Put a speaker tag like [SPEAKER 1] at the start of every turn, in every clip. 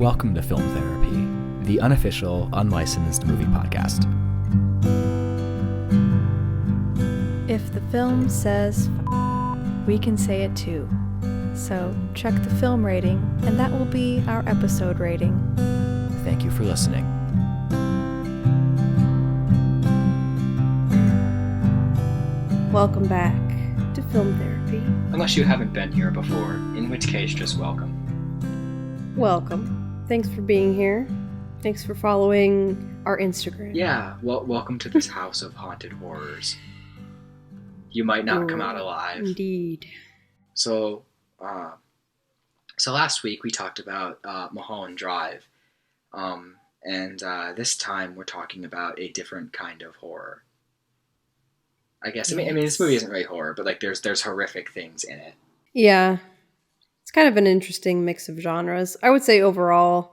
[SPEAKER 1] Welcome to Film Therapy, the unofficial, unlicensed movie podcast.
[SPEAKER 2] If the film says we can say it too. So check the film rating, and that will be our episode rating.
[SPEAKER 1] Thank you for listening.
[SPEAKER 2] Welcome back to Film Therapy.
[SPEAKER 3] Unless you haven't been here before, in which case, just welcome.
[SPEAKER 2] Welcome. Thanks for being here. Thanks for following our Instagram.
[SPEAKER 3] Yeah, welcome to this house of haunted horrors. You might not come out alive.
[SPEAKER 2] Indeed.
[SPEAKER 3] So last week we talked about Mulholland Drive, and this time we're talking about a different kind of horror. I guess. Yes. I mean, this movie isn't really horror, but like, there's horrific things in it.
[SPEAKER 2] Yeah, it's kind of an interesting mix of genres. I would say overall,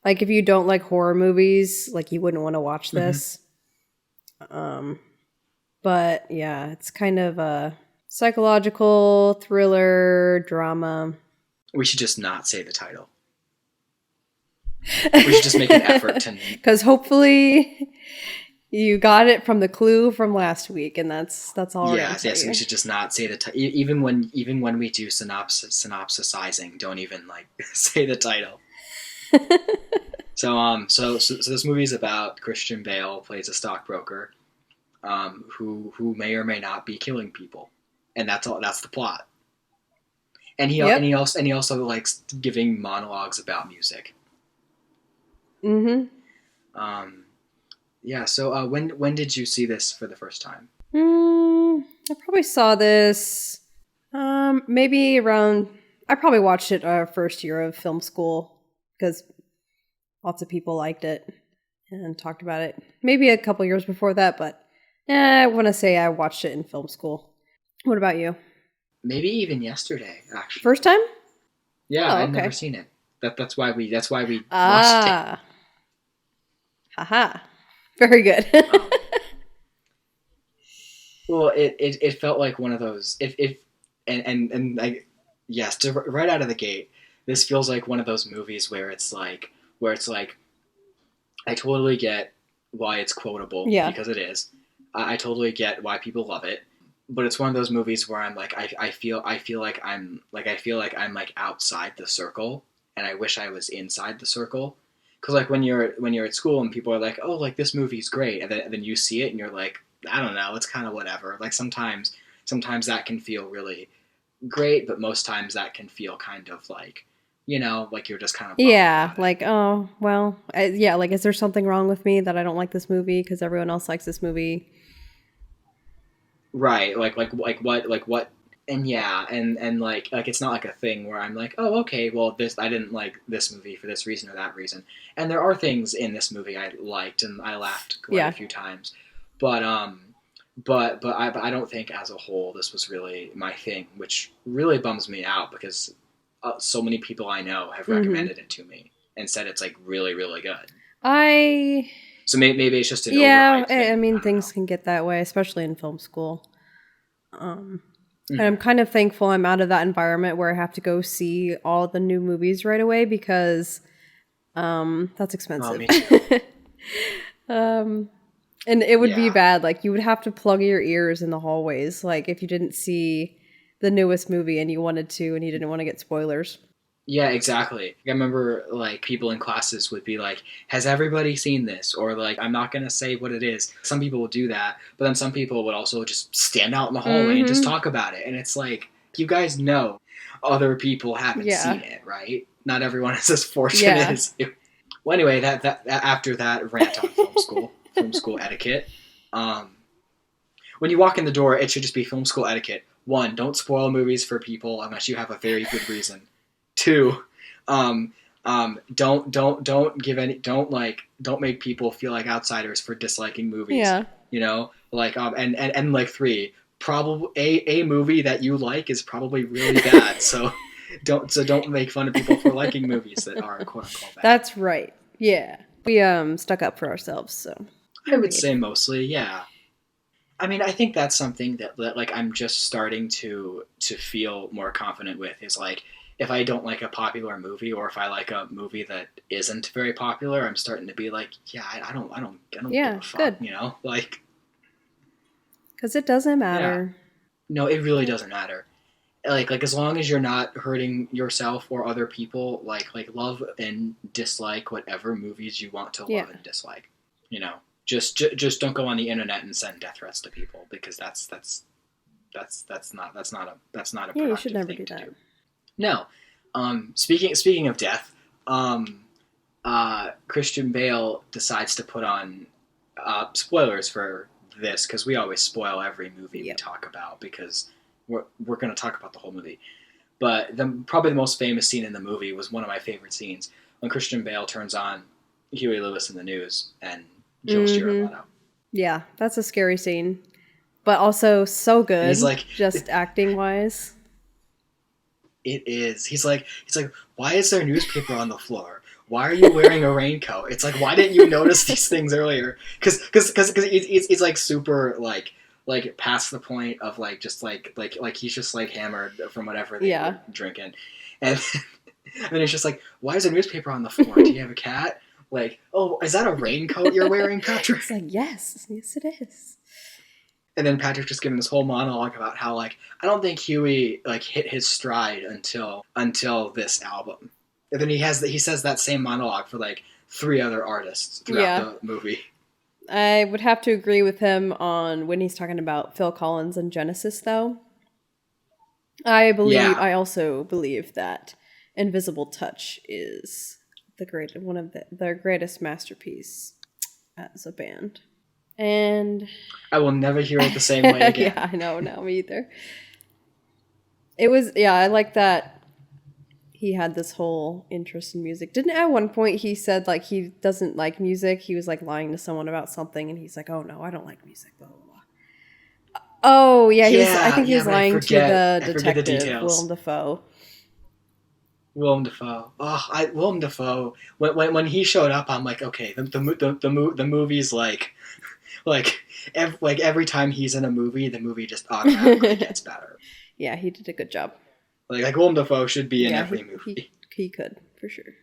[SPEAKER 2] like if you don't like horror movies, like you wouldn't want to watch this. But yeah, it's kind of a psychological thriller drama.
[SPEAKER 3] We should just not say the title. We should just make an effort to.
[SPEAKER 2] Because hopefully you got it from the clue from last week, and that's all.
[SPEAKER 3] Yes, we should just not say the title. Even when we do synopsisizing, don't even like say the title. So this movie is about Christian Bale plays a stockbroker, who may or may not be killing people, and that's all. That's the plot. And he also likes giving monologues about music.
[SPEAKER 2] Mm-hmm.
[SPEAKER 3] Yeah. So when did you see this for the first time?
[SPEAKER 2] I probably saw this maybe around. I probably watched it our first year of film school because lots of people liked it and talked about it. Maybe a couple years before that, but I want to say I watched it in film school. What about you?
[SPEAKER 3] Maybe even yesterday, actually.
[SPEAKER 2] First time?
[SPEAKER 3] Yeah,
[SPEAKER 2] oh,
[SPEAKER 3] I've
[SPEAKER 2] okay.
[SPEAKER 3] never seen it. That's why we watched it.
[SPEAKER 2] Haha. Very good.
[SPEAKER 3] Well, it felt like one of those right out of the gate, this feels like one of those movies where it's like I totally get why it's quotable, because it is. I totally get why people love it, but it's one of those movies where I'm like I feel like I'm outside the circle, and I wish I was inside the circle. Because like when you're at school and people are like, oh, like this movie's great, and then you see it and you're like, I don't know, it's kind of whatever. Like sometimes that can feel really great, but most times that can feel kind of like, like you're just kind of
[SPEAKER 2] like, oh well, like is there something wrong with me that I don't like this movie because everyone else likes this movie?
[SPEAKER 3] Right, like what. And and like it's not like a thing where I'm like, oh, okay, well, I didn't like this movie for this reason or that reason. And there are things in this movie I liked and I laughed quite a few times, but I don't think as a whole this was really my thing, which really bums me out because so many people I know have recommended it to me and said it's like really, really good. So maybe it's just an overhyped thing.
[SPEAKER 2] I mean things can get that way, especially in film school. And I'm kind of thankful I'm out of that environment where I have to go see all the new movies right away because that's expensive.
[SPEAKER 3] Oh, me too.
[SPEAKER 2] And it would be bad. Like you would have to plug your ears in the hallways. Like if you didn't see the newest movie and you wanted to and you didn't want to get spoilers.
[SPEAKER 3] Yeah, exactly. I remember like people in classes would be like, has everybody seen this? Or like, I'm not going to say what it is. Some people would do that, but then some people would also just stand out in the hallway and just talk about it. And it's like, you guys know other people haven't seen it, right? Not everyone is as fortunate as you. Well, anyway, that after that rant on film school etiquette, when you walk in the door, it should just be film school etiquette. 1, don't spoil movies for people unless you have a very good reason. 2, don't make people feel like outsiders for disliking movies.
[SPEAKER 2] Yeah.
[SPEAKER 3] And like 3, probably a movie that you like is probably really bad. So don't make fun of people for liking movies that are quote unquote bad.
[SPEAKER 2] That's right. Yeah. We stuck up for ourselves, so
[SPEAKER 3] I would say mostly, yeah. I mean, I think that's something that like I'm just starting to feel more confident with is like if I don't like a popular movie, or if I like a movie that isn't very popular, I'm starting to be like, yeah, I don't
[SPEAKER 2] Yeah,
[SPEAKER 3] give a fuck,
[SPEAKER 2] good.
[SPEAKER 3] you know, like,
[SPEAKER 2] because it doesn't matter.
[SPEAKER 3] No, it really doesn't matter. Like as long as you're not hurting yourself or other people, like love and dislike whatever movies you want to love and dislike. You know, just don't go on the internet and send death threats to people, because that's not a productive
[SPEAKER 2] you should never
[SPEAKER 3] thing
[SPEAKER 2] do
[SPEAKER 3] to
[SPEAKER 2] that.
[SPEAKER 3] do. No. Speaking of death, Christian Bale decides to put on spoilers for this, because we always spoil every movie we talk about, because we're going to talk about the whole movie. But probably the most famous scene in the movie was one of my favorite scenes, when Christian Bale turns on Huey Lewis in the News and kills Jared Leto.
[SPEAKER 2] Yeah, that's a scary scene, but also so good. And
[SPEAKER 3] he's like,
[SPEAKER 2] just acting wise.
[SPEAKER 3] It is. He's like, why is there newspaper on the floor? Why are you wearing a raincoat? It's like, why didn't you notice these things earlier? Because it's like super like past the point of like just like he's just like hammered from whatever they were drinking, and then it's just like, why is there newspaper on the floor? Do you have a cat? Like, oh, is that a raincoat you're wearing, Patrick?
[SPEAKER 2] It's like, yes, it is.
[SPEAKER 3] And then Patrick just giving this whole monologue about how, like, I don't think Huey like hit his stride until this album. And then he says that same monologue for like 3 other artists throughout the movie.
[SPEAKER 2] I would have to agree with him on when he's talking about Phil Collins and Genesis, though. I also believe that Invisible Touch is one of their greatest masterpiece as a band. And
[SPEAKER 3] I will never hear it the same way again.
[SPEAKER 2] Yeah, I know, no, me either. It was, I like that he had this whole interest in music. Didn't at one point he said like he doesn't like music? He was like lying to someone about something, and he's like, "Oh no, I don't like music." Blah blah blah. Oh yeah, I think he was lying to the detective, Willem Dafoe.
[SPEAKER 3] Willem Dafoe. Oh, Willem Dafoe. When he showed up, I'm like, okay, the movie's like every time he's in a movie, the movie just automatically gets better.
[SPEAKER 2] Yeah, he did a good job.
[SPEAKER 3] Like Willem Dafoe should be in every movie.
[SPEAKER 2] He could, for sure.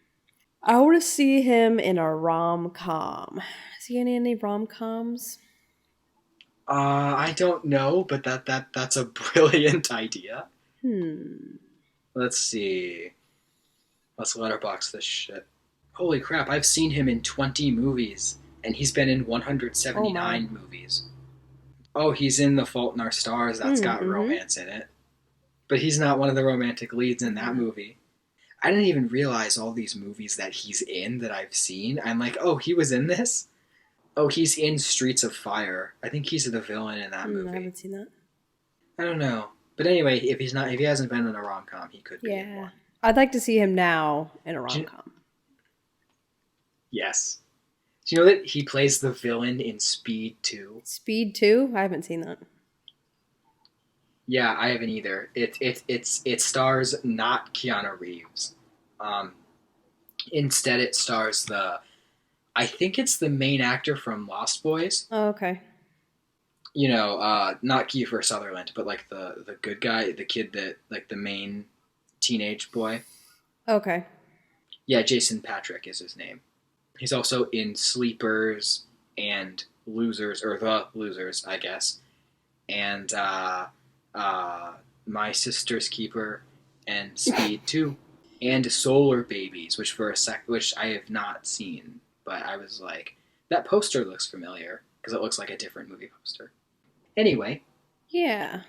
[SPEAKER 2] I want to see him in a rom-com. Is he in any rom-coms?
[SPEAKER 3] I don't know, but that's a brilliant idea. Let's see. Let's letterbox this shit. Holy crap, I've seen him in 20 movies, and he's been in 179 movies. Oh, he's in The Fault in Our Stars. That's got romance in it. But he's not one of the romantic leads in that movie. I didn't even realize all these movies that he's in that I've seen. I'm like, oh, he was in this? Oh, he's in Streets of Fire. I think he's the villain in that movie.
[SPEAKER 2] I haven't seen that.
[SPEAKER 3] I don't know. But anyway, if he hasn't been in a rom-com, he could be in one.
[SPEAKER 2] I'd like to see him now in a rom-com.
[SPEAKER 3] Yes. Do you know that he plays the villain in Speed 2?
[SPEAKER 2] Speed 2? I haven't seen that.
[SPEAKER 3] Yeah, I haven't either. It stars not Keanu Reeves. Instead, it stars I think it's the main actor from Lost Boys.
[SPEAKER 2] Oh, okay.
[SPEAKER 3] You know, not Kiefer Sutherland, but like the good guy, the kid that like the main teenage boy.
[SPEAKER 2] Okay.
[SPEAKER 3] Yeah, Jason Patrick is his name. He's also in Sleepers and Losers, or The Losers, I guess, and My Sister's Keeper and Speed 2 and Solar Babies, which I have not seen, but I was like, that poster looks familiar because it looks like a different movie poster. Anyway.
[SPEAKER 2] Yeah.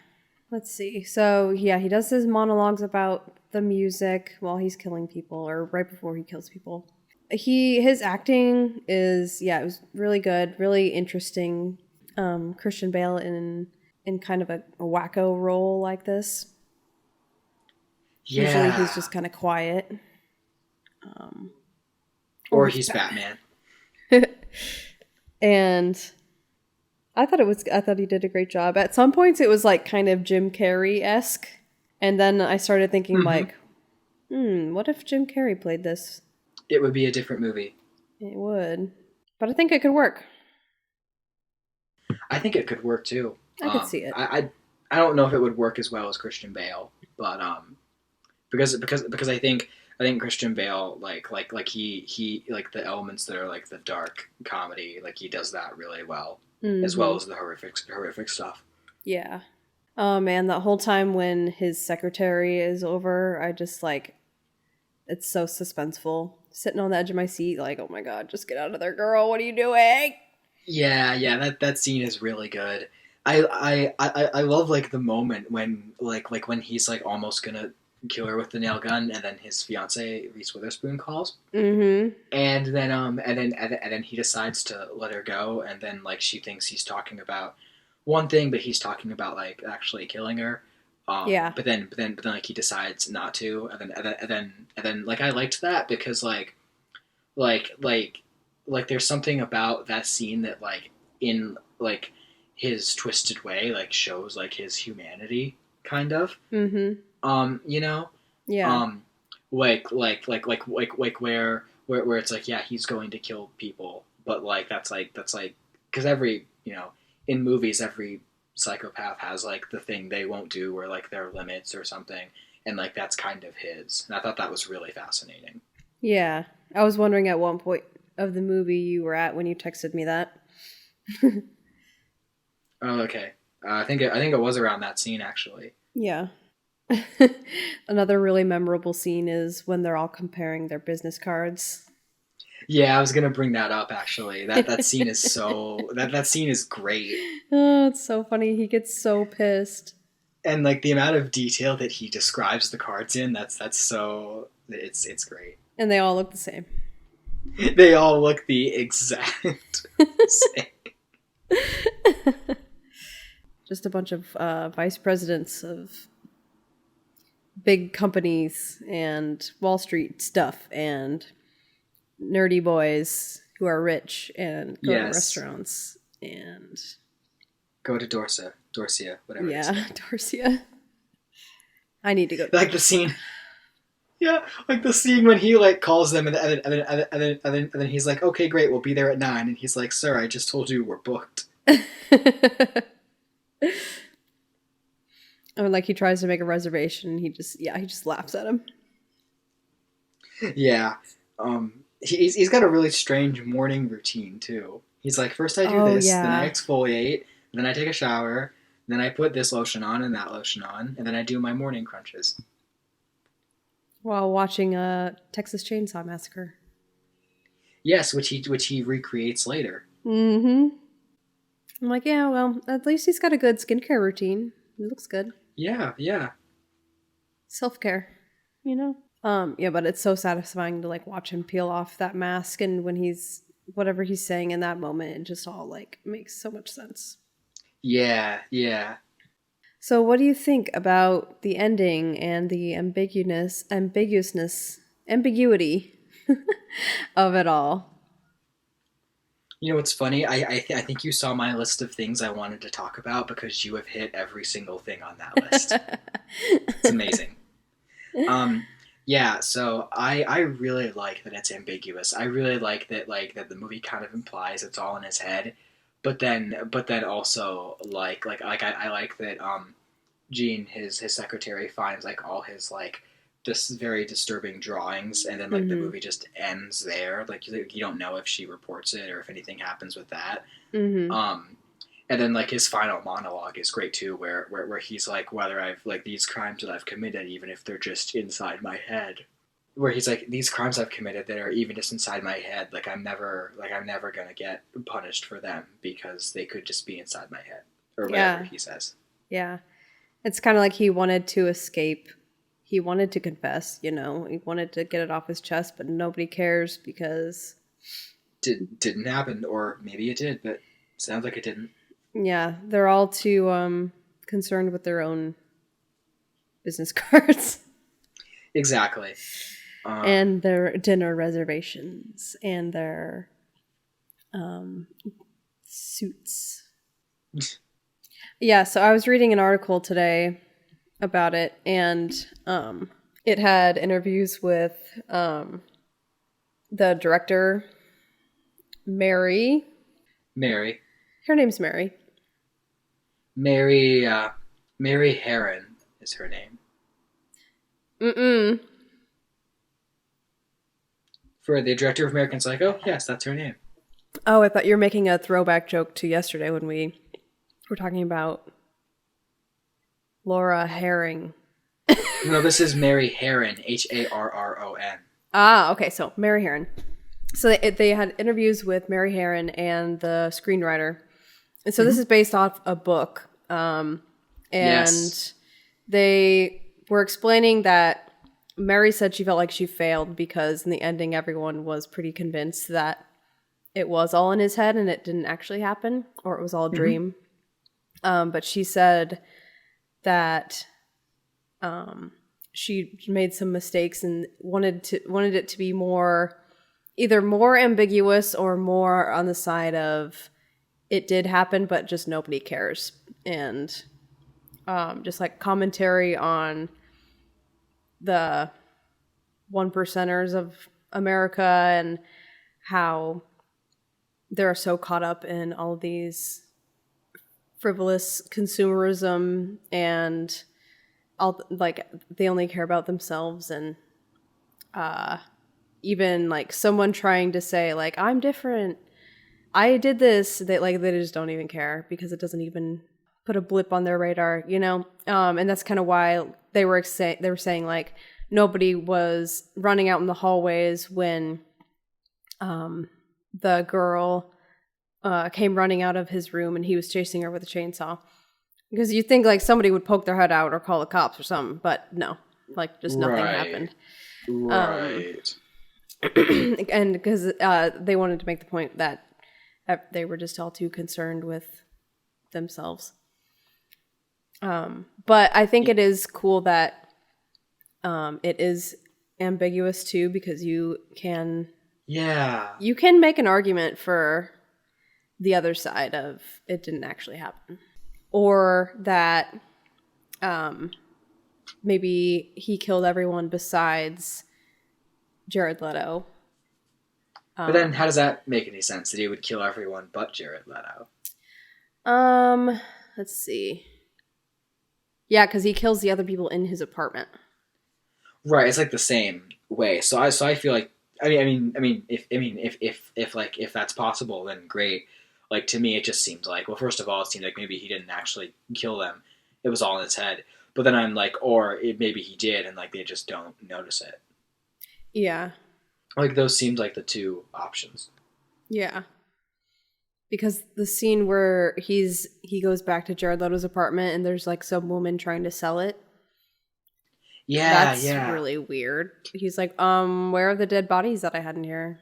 [SPEAKER 2] Let's see. So, yeah, he does his monologues about the music while he's killing people, or right before he kills people. His acting is, it was really good, really interesting. Christian Bale in kind of a wacko role like this. Yeah. Usually he's just kind of quiet.
[SPEAKER 3] Or he's Batman.
[SPEAKER 2] And I thought he did a great job. At some points it was like kind of Jim Carrey-esque. And then I started thinking like, what if Jim Carrey played this?
[SPEAKER 3] It would be a different movie.
[SPEAKER 2] It would. But I think it could work.
[SPEAKER 3] I think it could work too.
[SPEAKER 2] I could see it.
[SPEAKER 3] I don't know if it would work as well as Christian Bale, but because I think Christian Bale he like the elements that are like the dark comedy, like he does that really well, as well as the horrific stuff.
[SPEAKER 2] Yeah. Oh man, that whole time when his secretary is over, I just like, it's so suspenseful. Sitting on the edge of my seat, like, oh my god, just get out of there, girl. What are you doing?
[SPEAKER 3] Yeah, that scene is really good. I love like the moment when like when he's like almost gonna kill her with the nail gun, and then his fiance Reese Witherspoon calls,
[SPEAKER 2] Mm-hmm.
[SPEAKER 3] and then he decides to let her go, and then like she thinks he's talking about one thing, but he's talking about like actually killing her.
[SPEAKER 2] Yeah.
[SPEAKER 3] But then like he decides not to, and then like I liked that because like there's something about that scene that like in like his twisted way like shows like his humanity kind of.
[SPEAKER 2] Mm-hmm.
[SPEAKER 3] You know.
[SPEAKER 2] Yeah.
[SPEAKER 3] Like where it's like, yeah, he's going to kill people, but like that's like because every, in movies every psychopath has like the thing they won't do or like their limits or something, and like that's kind of his, and I thought that was really fascinating.
[SPEAKER 2] Yeah. I was wondering at one point of the movie you were at when you texted me that.
[SPEAKER 3] Oh, okay. I think it was around that scene actually.
[SPEAKER 2] Yeah. Another really memorable scene is when they're all comparing their business cards.
[SPEAKER 3] Yeah, I was gonna bring that up actually. That scene is that scene is great.
[SPEAKER 2] Oh, it's so funny. He gets so pissed.
[SPEAKER 3] And like the amount of detail that he describes the cards in, that's so it's great.
[SPEAKER 2] And they all look the same.
[SPEAKER 3] They all look the exact same.
[SPEAKER 2] Just a bunch of vice presidents of big companies and Wall Street stuff and nerdy boys who are rich and go to restaurants and
[SPEAKER 3] go to Dorsia, whatever. Yeah,
[SPEAKER 2] Dorsia. I need to go.
[SPEAKER 3] Like the scene. Yeah, like the scene when he like calls them and then he's like, okay, great, we'll be there at 9, and he's like, sir, I just told you we're booked.
[SPEAKER 2] And like he tries to make a reservation, and he just laughs at him.
[SPEAKER 3] Yeah, he's got a really strange morning routine too. He's like, first I do this, then I exfoliate, then I take a shower, then I put this lotion on and that lotion on, and then I do my morning crunches.
[SPEAKER 2] While watching a Texas Chainsaw Massacre.
[SPEAKER 3] Yes, which he recreates later.
[SPEAKER 2] Mm-hmm. I'm like, yeah, well, at least he's got a good skincare routine. It looks good.
[SPEAKER 3] Yeah.
[SPEAKER 2] Self-care, Yeah, but it's so satisfying to like watch him peel off that mask, and when whatever he's saying in that moment, it just all like makes so much sense.
[SPEAKER 3] Yeah.
[SPEAKER 2] So what do you think about the ending and the ambiguity of it all?
[SPEAKER 3] You know what's funny? I think you saw my list of things I wanted to talk about because you have hit every single thing on that list. It's amazing. Yeah, so I really like that it's ambiguous. I really like that the movie kind of implies it's all in his head, but then also like I like that Jean, his secretary, finds like all his like this very disturbing drawings, and then like the movie just ends there. Like you don't know if she reports it or if anything happens with that.
[SPEAKER 2] Mm-hmm.
[SPEAKER 3] And then like his final monologue is great too, where he's like, whether I've like these crimes that I've committed, even if they're just inside my head, where he's like, these crimes I've committed that are even just inside my head, like I'm never gonna get punished for them because they could just be inside my head, or whatever he says.
[SPEAKER 2] Yeah, it's kind of like he wanted to escape. He wanted to confess, he wanted to get it off his chest, but nobody cares because
[SPEAKER 3] didn't happen, or maybe it did, but sounds like it didn't.
[SPEAKER 2] Yeah, they're all too concerned with their own business cards.
[SPEAKER 3] Exactly.
[SPEAKER 2] And their dinner reservations and their suits. Yeah, so I was reading an article today about it, and it had interviews with the director, Mary. Her name's Mary.
[SPEAKER 3] Mary Herron is her name.
[SPEAKER 2] Mm-mm.
[SPEAKER 3] For the director of American Psycho? Yes, that's her name.
[SPEAKER 2] Oh, I thought you were making a throwback joke to yesterday when we were talking about Laura Herring.
[SPEAKER 3] No, this is Mary Harron, Harron.
[SPEAKER 2] Ah, okay, so Mary Harron. So they had interviews with Mary Harron and the screenwriter. And so this is based off a book. And
[SPEAKER 3] Yes.
[SPEAKER 2] they were explaining that Mary said she felt like she failed because in the ending everyone was pretty convinced that it was all in his head and it didn't actually happen, or it was all a dream. But she said that she made some mistakes and wanted it to be either more ambiguous or more on the side of it did happen, but just nobody cares. And just like commentary on the 1%ers of America and how they're so caught up in all these frivolous consumerism and all, like, they only care about themselves. And even like someone trying to say like, I'm different, I did this, they just don't even care because it doesn't even put a blip on their radar, you know? And that's kind of why they were saying like nobody was running out in the hallways when the girl came running out of his room and he was chasing her with a chainsaw. Because you think like somebody would poke their head out or call the cops or something, but no, like just nothing happened.
[SPEAKER 3] Right.
[SPEAKER 2] And because they wanted to make the point that they were just all too concerned with themselves. But I think it is cool that it is ambiguous too, because you can make an argument for the other side of it didn't actually happen, or that maybe he killed everyone besides Jared Leto.
[SPEAKER 3] But then how does that make any sense that he would kill everyone but Jared Leto?
[SPEAKER 2] Let's see. Yeah, because he kills the other people in his apartment.
[SPEAKER 3] Right, it's like the same way. So I feel like if that's possible, then great. Like, to me, it just seems like, well, first of all, it seemed like maybe he didn't actually kill them. It was all in his head. But then I'm like, maybe he did, and like they just don't notice it.
[SPEAKER 2] Yeah.
[SPEAKER 3] Like, those seemed like the two options.
[SPEAKER 2] Yeah. Because the scene where he goes back to Jared Leto's apartment and there's like some woman trying to sell it.
[SPEAKER 3] Yeah,
[SPEAKER 2] That's really weird. He's like, where are the dead bodies that I had in here?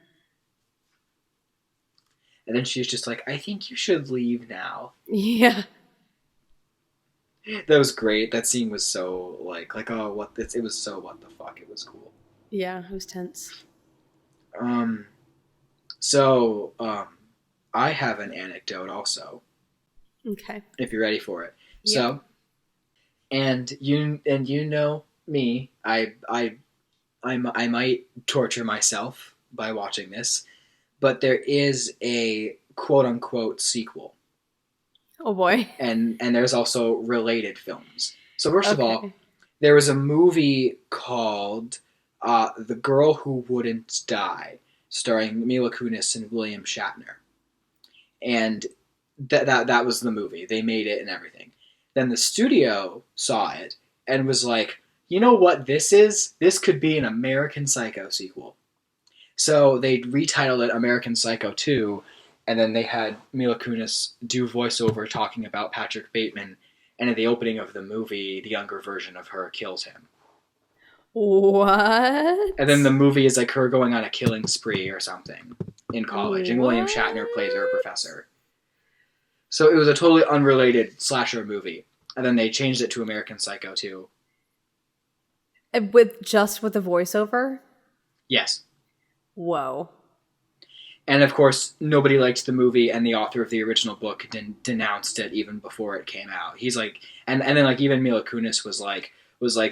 [SPEAKER 3] And then she's just like, I think you should leave now.
[SPEAKER 2] Yeah.
[SPEAKER 3] That was great. That scene was so it was so what the fuck. It was cool.
[SPEAKER 2] Yeah, it was tense.
[SPEAKER 3] I have an anecdote also.
[SPEAKER 2] Okay.
[SPEAKER 3] If you're ready for it.
[SPEAKER 2] Yep.
[SPEAKER 3] So, and you know me, I might torture myself by watching this, but there is a quote unquote sequel.
[SPEAKER 2] Oh boy.
[SPEAKER 3] And there's also related films. So first of all, there was a movie called The Girl Who Wouldn't Die, starring Mila Kunis and William Shatner. And that was the movie. They made it and everything. Then the studio saw it and was like, you know what this is? This could be an American Psycho sequel. So they retitled it American Psycho 2, and then they had Mila Kunis do voiceover talking about Patrick Bateman, and at the opening of the movie, the younger version of her kills him.
[SPEAKER 2] What?
[SPEAKER 3] And then the movie is like her going on a killing spree or something in college, and William Shatner plays her professor. So it was a totally unrelated slasher movie, and then they changed it to American Psycho 2.
[SPEAKER 2] With the voiceover?
[SPEAKER 3] Yes.
[SPEAKER 2] Whoa.
[SPEAKER 3] And of course, nobody liked the movie, and the author of the original book denounced it even before it came out. He's like, and then like even Mila Kunis was like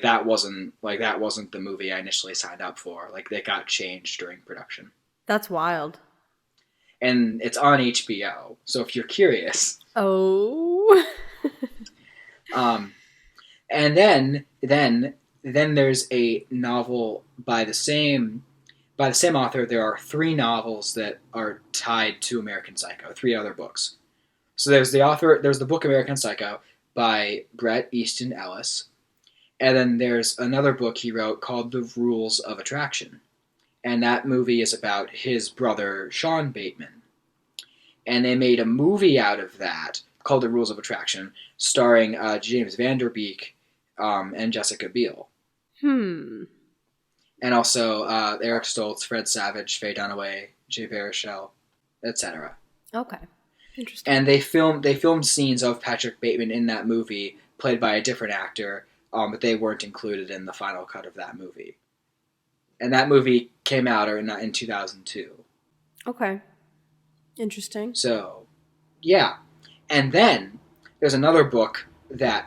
[SPEAKER 3] that wasn't the movie I initially signed up for. Like, it got changed during production.
[SPEAKER 2] That's wild.
[SPEAKER 3] And it's on HBO, so if you're curious.
[SPEAKER 2] Oh.
[SPEAKER 3] And then then there's a novel by the same author. There are 3 novels that are tied to American Psycho, 3 other books. So there's the book American Psycho by Bret Easton Ellis, and then there's another book he wrote called The Rules of Attraction, and that movie is about his brother Sean Bateman, and they made a movie out of that called The Rules of Attraction, starring James Van Der Beek and Jessica Biel. And also Eric Stoltz, Fred Savage, Faye Dunaway, Jay Baruchel, etc.
[SPEAKER 2] Okay. Interesting.
[SPEAKER 3] And they filmed scenes of Patrick Bateman in that movie, played by a different actor, but they weren't included in the final cut of that movie. And that movie came out in 2002.
[SPEAKER 2] Okay. Interesting.
[SPEAKER 3] So, yeah. And then there's another book that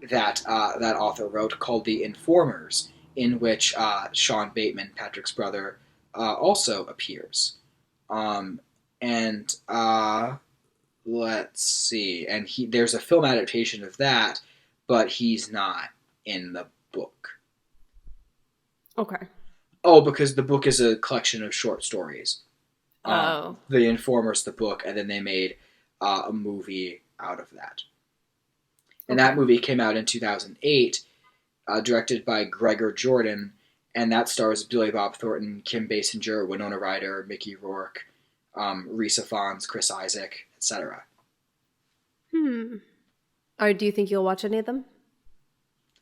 [SPEAKER 3] that author wrote called The Informers, in which Sean Bateman, Patrick's brother, also appears. Let's see. And there's a film adaptation of that, but he's not in the book.
[SPEAKER 2] Okay.
[SPEAKER 3] Oh, because the book is a collection of short stories.
[SPEAKER 2] Oh.
[SPEAKER 3] The Informers, the book, and then they made a movie out of that. And that movie came out in 2008, directed by Gregor Jordan, and that stars Billy Bob Thornton, Kim Basinger, Winona Ryder, Mickey Rourke, Rhys Ifans, Chris Isaac, etc.
[SPEAKER 2] Or do you think you'll watch any of them?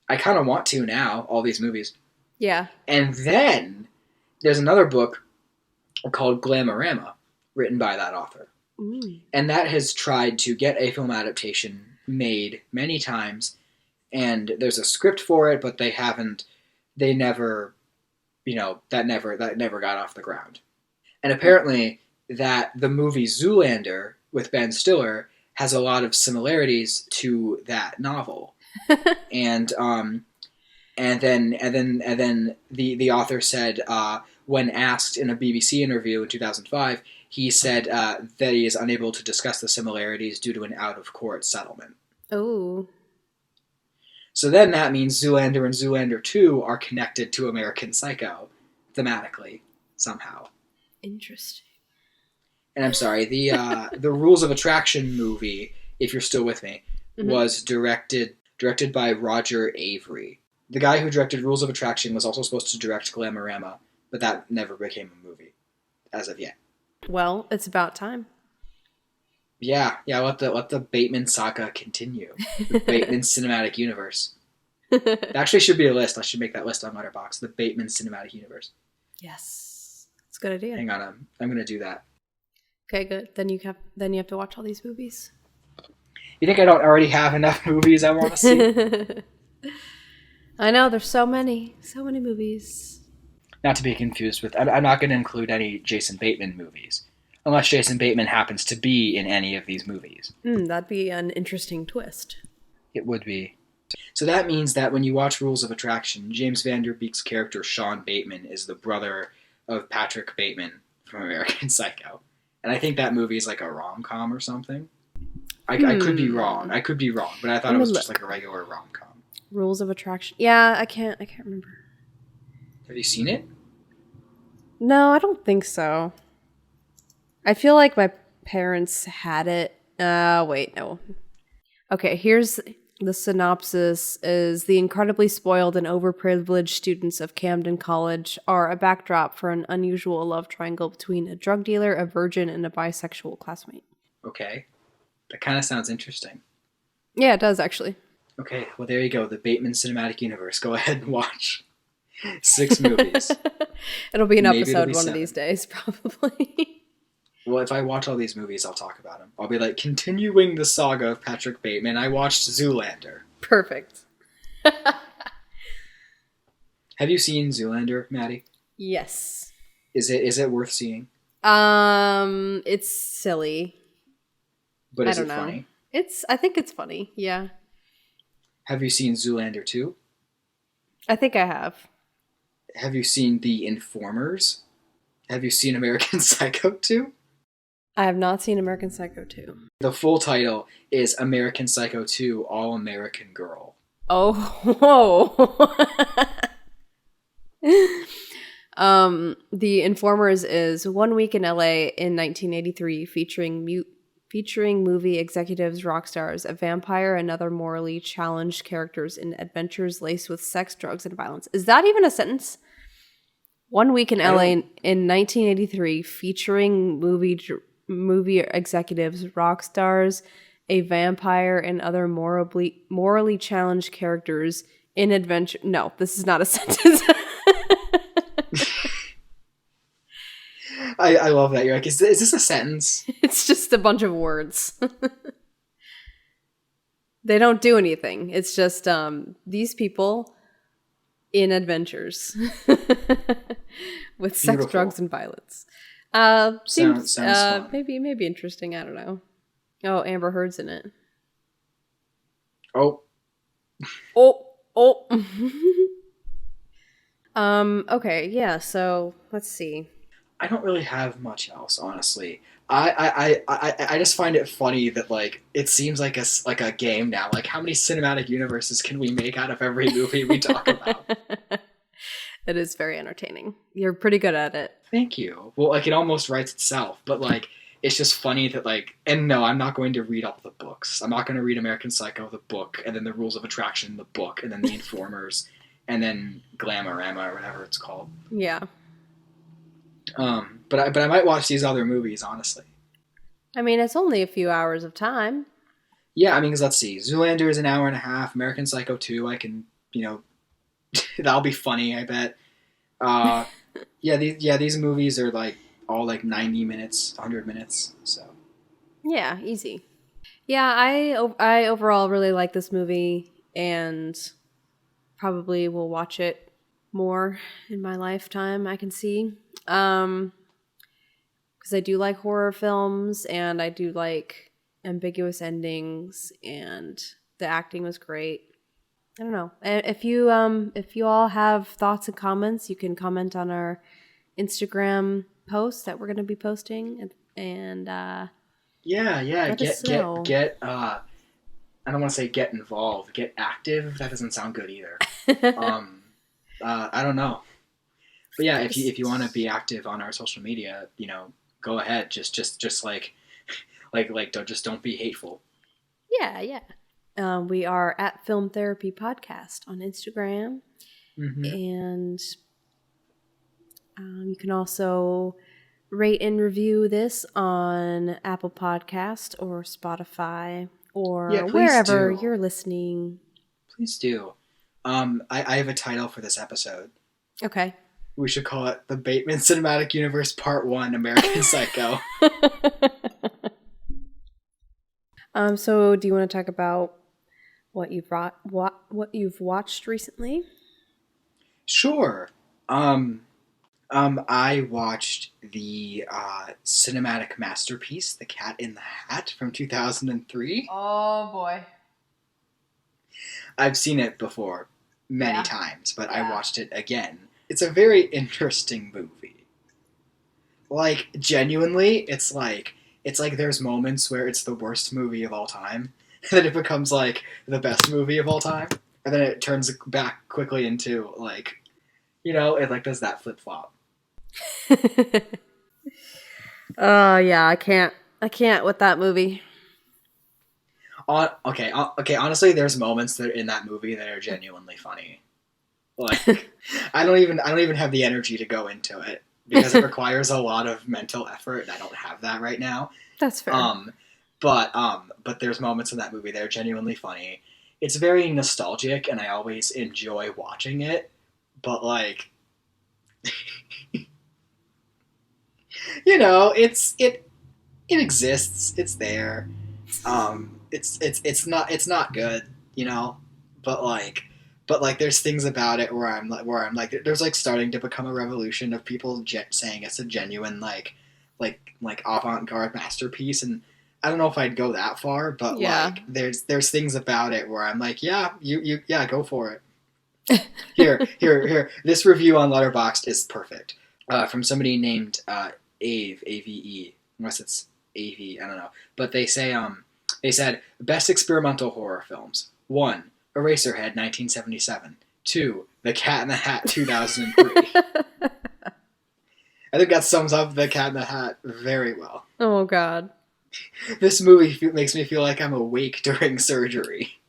[SPEAKER 3] I kind of want to now, all these movies.
[SPEAKER 2] Yeah.
[SPEAKER 3] And then there's another book called Glamorama, written by that author. And that has tried to get a film adaptation made many times, and there's a script for it, but that never got off the ground. And apparently that the movie Zoolander with Ben Stiller has a lot of similarities to that novel. and then the author said, when asked in a BBC interview in 2005, he said that he is unable to discuss the similarities due to an out-of-court settlement.
[SPEAKER 2] Oh.
[SPEAKER 3] So then that means Zoolander and Zoolander 2 are connected to American Psycho, thematically, somehow.
[SPEAKER 2] Interesting.
[SPEAKER 3] And I'm sorry, the Rules of Attraction movie, if you're still with me, was directed by Roger Avery. The guy who directed Rules of Attraction was also supposed to direct Glamorama, but that never became a movie, as of yet.
[SPEAKER 2] Well, it's about time.
[SPEAKER 3] Yeah, let the Bateman saga continue. The Bateman Cinematic Universe. That actually should be a list. I should make that list on Letterboxd. The Bateman Cinematic Universe.
[SPEAKER 2] Yes. It's a good idea.
[SPEAKER 3] Hang on, I'm going to do that.
[SPEAKER 2] Okay, good. Then you have to watch all these movies.
[SPEAKER 3] You think I don't already have enough movies I want to see?
[SPEAKER 2] I know, there's so many movies.
[SPEAKER 3] Not to be confused with, I'm not going to include any Jason Bateman movies. Unless Jason Bateman happens to be in any of these movies.
[SPEAKER 2] That'd be an interesting twist.
[SPEAKER 3] It would be. So that means that when you watch Rules of Attraction, James Van Der Beek's character Sean Bateman is the brother of Patrick Bateman from American Psycho. And I think that movie is like a rom-com or something. I could be wrong. But I thought it was just like a regular rom-com.
[SPEAKER 2] Rules of Attraction. Yeah, I can't remember.
[SPEAKER 3] Have you seen it?
[SPEAKER 2] No, I don't think so. I feel like my parents had it. Wait, no. Okay, here's the synopsis is the incredibly spoiled and overprivileged students of Camden College are a backdrop for an unusual love triangle between a drug dealer, a virgin, and a bisexual classmate.
[SPEAKER 3] Okay. That kind of sounds interesting.
[SPEAKER 2] Yeah, it does, actually.
[SPEAKER 3] Okay, well, there you go. The Bateman Cinematic Universe. Go ahead and watch 6 movies.
[SPEAKER 2] It'll be an episode one of these days, probably.
[SPEAKER 3] Well, if I watch all these movies, I'll talk about them. I'll be like, continuing the saga of Patrick Bateman, I watched Zoolander.
[SPEAKER 2] Perfect.
[SPEAKER 3] Have you seen Zoolander, Maddie?
[SPEAKER 2] Yes.
[SPEAKER 3] Is it worth seeing?
[SPEAKER 2] It's silly.
[SPEAKER 3] But is it funny?
[SPEAKER 2] I think it's funny, yeah.
[SPEAKER 3] Have you seen Zoolander 2?
[SPEAKER 2] I think I have.
[SPEAKER 3] Have you seen The Informers? Have you seen American Psycho 2?
[SPEAKER 2] I have not seen American Psycho 2.
[SPEAKER 3] The full title is American Psycho 2 All American Girl.
[SPEAKER 2] Oh, whoa. The Informers is 1 Week in LA in 1983, featuring movie executives, rock stars, a vampire, and other morally challenged characters in adventures laced with sex, drugs, and violence. Is that even a sentence? 1 Week in LA in 1983, featuring movie executives, rock stars, a vampire, and other morally challenged characters in adventure. No, this is not a sentence.
[SPEAKER 3] I love that. You're like, is this a sentence?
[SPEAKER 2] It's just a bunch of words. They don't do anything. It's just these people in adventures with sex,
[SPEAKER 3] Beautiful.
[SPEAKER 2] drugs, and violence. Seems
[SPEAKER 3] fun.
[SPEAKER 2] maybe interesting. I don't know. Oh, Amber Heard's in it.
[SPEAKER 3] Oh.
[SPEAKER 2] Okay, yeah. So let's see.
[SPEAKER 3] I don't really have much else, honestly. I just find it funny that like it seems like a game now. Like, how many cinematic universes can we make out of every movie we talk about?
[SPEAKER 2] It is very entertaining. You're pretty good at it.
[SPEAKER 3] Thank you. Well, like, it almost writes itself, but like it's just funny that like, and no, I'm not going to read all the books. I'm not going to read American Psycho, the book, and then the Rules of Attraction, the book, and then the Informers, and then Glamorama or whatever it's called.
[SPEAKER 2] Yeah.
[SPEAKER 3] But I might watch these other movies, honestly.
[SPEAKER 2] I mean, it's only a few hours of time.
[SPEAKER 3] Yeah, I mean, 'cause let's see. Zoolander is an hour and a half. American Psycho 2, I can, that'll be funny, I bet. These movies are like all like 90 minutes, 100 minutes, so.
[SPEAKER 2] Yeah, easy. Yeah, I overall really like this movie and probably will watch it more in my lifetime, I can see. Because I do like horror films and I do like ambiguous endings and the acting was great. I don't know. If you all have thoughts and comments, you can comment on our Instagram post that we're going to be posting and let us know.
[SPEAKER 3] Get I don't want to say get involved, get active. That doesn't sound good either. I don't know. But yeah, if you want to be active on our social media, go ahead. Just like don't be hateful.
[SPEAKER 2] Yeah. We are at Film Therapy Podcast on Instagram, and you can also rate and review this on Apple Podcast or Spotify or wherever you're listening.
[SPEAKER 3] Please do. I have a title for this episode.
[SPEAKER 2] Okay.
[SPEAKER 3] We should call it The Bateman Cinematic Universe Part 1, American Psycho.
[SPEAKER 2] So do you want to talk about what you've watched recently?
[SPEAKER 3] Sure. I watched the cinematic masterpiece, The Cat in the Hat from 2003.
[SPEAKER 2] Oh boy.
[SPEAKER 3] I've seen it before many times, but I watched it again. It's a very interesting movie. Like, genuinely, it's like there's moments where it's the worst movie of all time, and then it becomes like the best movie of all time, and then it turns back quickly into like, it like does that flip flop.
[SPEAKER 2] Yeah, I can't with that movie.
[SPEAKER 3] Okay. Honestly, there's moments that in that movie that are genuinely funny. Like, I don't even have the energy to go into it because it requires a lot of mental effort, and I don't have that right now.
[SPEAKER 2] That's fair.
[SPEAKER 3] But there's moments in that movie that are genuinely funny. It's very nostalgic, and I always enjoy watching it. But like, it exists. It's there. It's not good, But there's things about it where I'm like, there's like starting to become a revolution of people saying it's a genuine like avant-garde masterpiece, and I don't know if I'd go that far, but like there's things about it where I'm like, yeah, you go for it. Here. This review on Letterboxd is perfect. From somebody named Ave, A-V-E, unless it's A-V, I don't know. But they said best experimental horror films. 1. Eraserhead 1977. 2. The Cat in the Hat 2003. I think that sums up The Cat in the Hat very well.
[SPEAKER 2] Oh, God.
[SPEAKER 3] This movie makes me feel like I'm awake during surgery.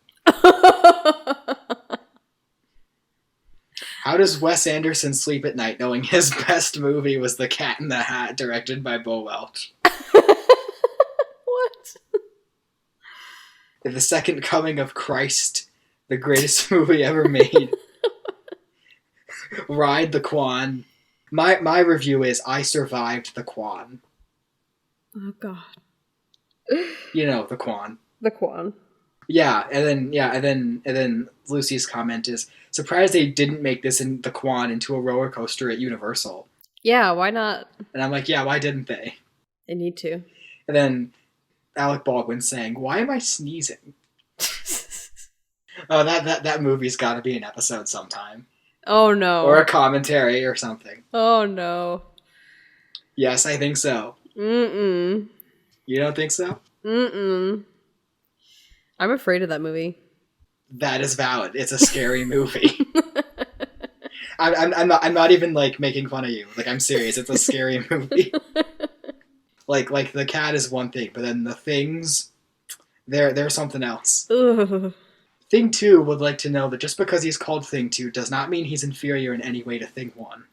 [SPEAKER 3] How does Wes Anderson sleep at night knowing his best movie was The Cat in the Hat, directed by Bo Welch?
[SPEAKER 2] What?
[SPEAKER 3] The Second Coming of Christ, the greatest movie ever made. Ride the Quan. My review is I survived the Quan.
[SPEAKER 2] Oh, God.
[SPEAKER 3] You know, the Quan.
[SPEAKER 2] The Quan.
[SPEAKER 3] Yeah, and then Lucy's comment is, surprised they didn't make this in the Quan into a roller coaster at Universal.
[SPEAKER 2] Yeah, why not?
[SPEAKER 3] And I'm like, yeah, why didn't they?
[SPEAKER 2] They need to.
[SPEAKER 3] And then Alec Baldwin saying, why am I sneezing? Oh, that movie's got to be an episode sometime.
[SPEAKER 2] Oh, no.
[SPEAKER 3] Or a commentary or something.
[SPEAKER 2] Oh, no.
[SPEAKER 3] Yes, I think so.
[SPEAKER 2] Mm-mm.
[SPEAKER 3] You don't think so?
[SPEAKER 2] Mm-mm. I'm afraid of that movie.
[SPEAKER 3] That is valid. It's a scary movie. I'm not even like making fun of you. Like, I'm serious. It's a scary movie. like the cat is one thing, but then the things, they're something else.
[SPEAKER 2] Ugh.
[SPEAKER 3] Thing 2 would like to know that just because he's called Thing 2 does not mean he's inferior in any way to Thing 1.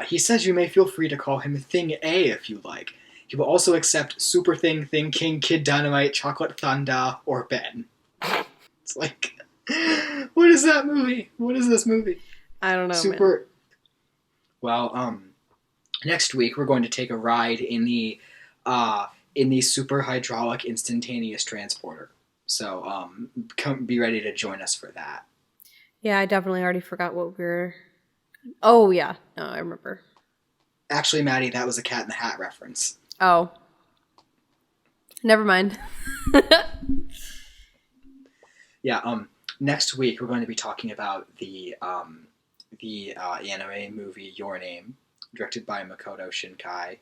[SPEAKER 3] He says you may feel free to call him Thing A if you like. He will also accept Super Thing, Thing King, Kid Dynamite, Chocolate Thunder, or Ben. It's like, what is that movie? What is this movie?
[SPEAKER 2] I don't know,
[SPEAKER 3] Super.
[SPEAKER 2] man.
[SPEAKER 3] Well, next week we're going to take a ride in the super hydraulic instantaneous transporter. So, be ready to join us for that.
[SPEAKER 2] Yeah, I definitely already forgot what we were... Oh, yeah. No, I remember.
[SPEAKER 3] Actually, Maddie, that was a Cat in the Hat reference.
[SPEAKER 2] Oh. Never mind.
[SPEAKER 3] Yeah, next week we're going to be talking about the anime movie Your Name, directed by Makoto Shinkai.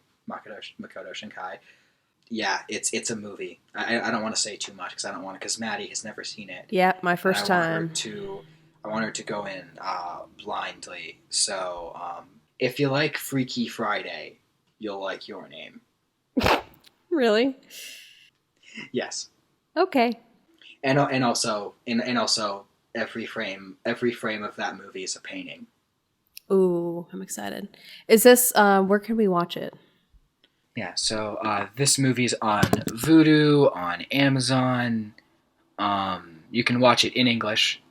[SPEAKER 3] Yeah, it's a movie. I don't want to say too much because Maddie has never seen it.
[SPEAKER 2] Yeah, my first time.
[SPEAKER 3] I want her to go in blindly. So if you like Freaky Friday, you'll like Your Name.
[SPEAKER 2] Really?
[SPEAKER 3] Yes.
[SPEAKER 2] Okay.
[SPEAKER 3] And also every frame of that movie is a painting.
[SPEAKER 2] Ooh, I'm excited. Is this where can we watch it?
[SPEAKER 1] Yeah, so this movie's on Vudu, on Amazon. You can watch it in English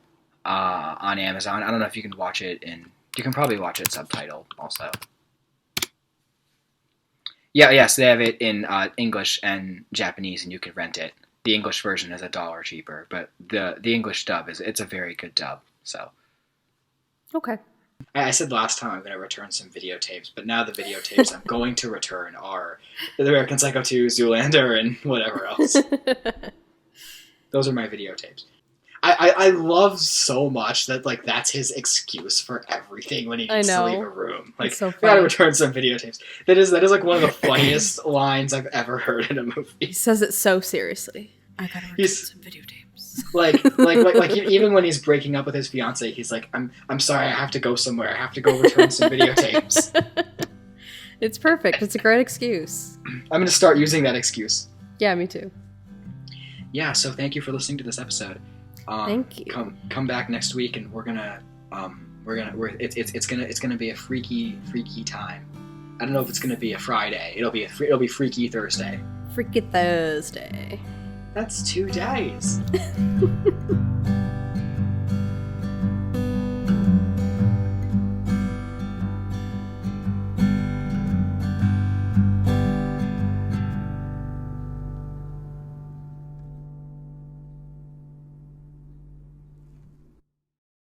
[SPEAKER 1] on Amazon. I don't know if you can watch it you can probably watch it subtitled also. Yeah, so they have it in English and Japanese, and you can rent it. The English version is $1 cheaper, but the English dub it's a very good dub. So.
[SPEAKER 2] Okay.
[SPEAKER 3] I said last time I'm going to return some videotapes, but now the videotapes I'm going to return are The American Psycho 2, Zoolander, and whatever else. Those are my videotapes. I love so much that like that's his excuse for everything when he needs to leave a room. Like,
[SPEAKER 2] so
[SPEAKER 3] I gotta return some videotapes. That is like one of the funniest lines I've ever heard in a movie.
[SPEAKER 2] He says it so seriously. I gotta return some videotapes.
[SPEAKER 3] like even when he's breaking up with his fiance, he's like, I'm sorry, I have to go somewhere. I have to go return some videotapes.
[SPEAKER 2] It's perfect. It's a great excuse.
[SPEAKER 3] I'm gonna start using that excuse.
[SPEAKER 2] Yeah, me too.
[SPEAKER 3] Yeah, so thank you for listening to this episode.
[SPEAKER 2] Thank you.
[SPEAKER 3] Come back next week, and it's gonna be a freaky time. I don't know if it's gonna be a Friday. It'll be Freaky Thursday.
[SPEAKER 2] Freaky Thursday.
[SPEAKER 3] That's 2 days.